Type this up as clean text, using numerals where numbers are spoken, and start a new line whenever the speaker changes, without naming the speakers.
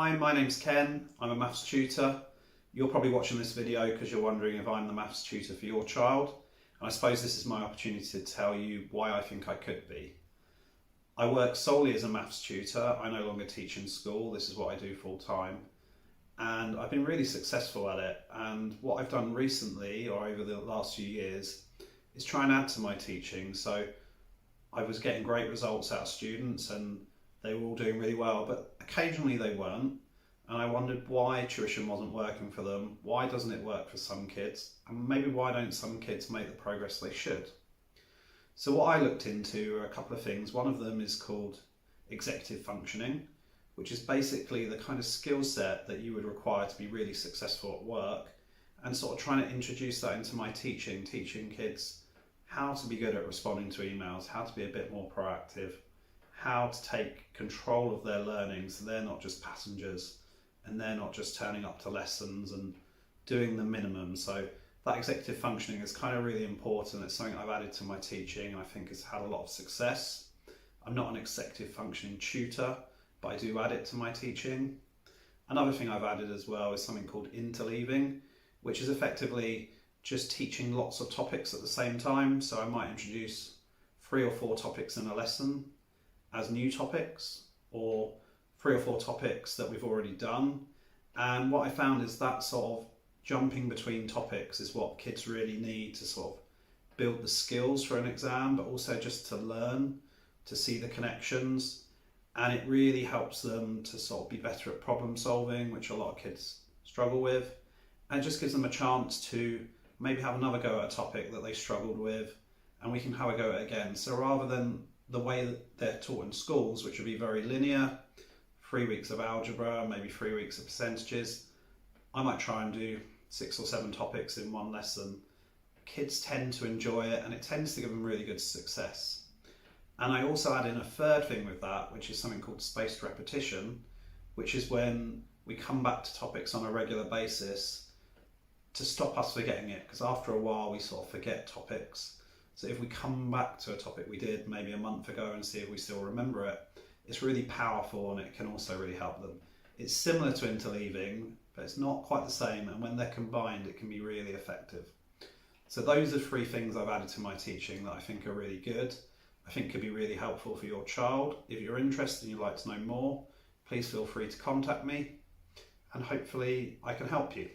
Hi, my name's Ken. I'm a maths tutor. You're probably watching this video because you're wondering if I'm the maths tutor for your child. And I suppose this is my opportunity to tell you why I think I could be. I work solely as a maths tutor. I no longer teach in school. This is what I do full time. And I've been really successful at it. And what I've done recently, or over the last few years, is try and add to my teaching. So I was getting great results out of students and they were all doing really well, but occasionally they weren't. And I wondered why tuition wasn't working for them. Why doesn't it work for some kids? And maybe why don't some kids make the progress they should? So what I looked into are a couple of things. One of them is called executive functioning, which is basically the kind of skill set that you would require to be really successful at work, and sort of trying to introduce that into my teaching kids how to be good at responding to emails, how to be a bit more proactive, how to take control of their learning so they're not just passengers and they're not just turning up to lessons and doing the minimum. So that executive functioning is kind of really important. It's something I've added to my teaching and I think has had a lot of success. I'm not an executive functioning tutor, but I do add it to my teaching. Another thing I've added as well is something called interleaving, which is effectively just teaching lots of topics at the same time. So I might introduce 3 or 4 topics in a lesson as new topics, or 3 or 4 topics that we've already done. And what I found is that sort of jumping between topics is what kids really need to sort of build the skills for an exam, but also just to learn, to see the connections. And it really helps them to sort of be better at problem solving, which a lot of kids struggle with. And it just gives them a chance to maybe have another go at a topic that they struggled with, and we can have a go at it again. So rather than the way that they're taught in schools, which would be very linear, 3 weeks of algebra, maybe 3 weeks of percentages, I might try and do 6 or 7 topics in one lesson. Kids tend to enjoy it and it tends to give them really good success. And I also add in a third thing with that, which is something called spaced repetition, which is when we come back to topics on a regular basis to stop us forgetting it, because after a while we sort of forget topics. So if we come back to a topic we did maybe a month ago and see if we still remember it, it's really powerful and it can also really help them. It's similar to interleaving, but it's not quite the same, and when they're combined it can be really effective. So those are 3 things I've added to my teaching that I think are really good. I think could be really helpful for your child. If you're interested and you'd like to know more, please feel free to contact me and hopefully I can help you.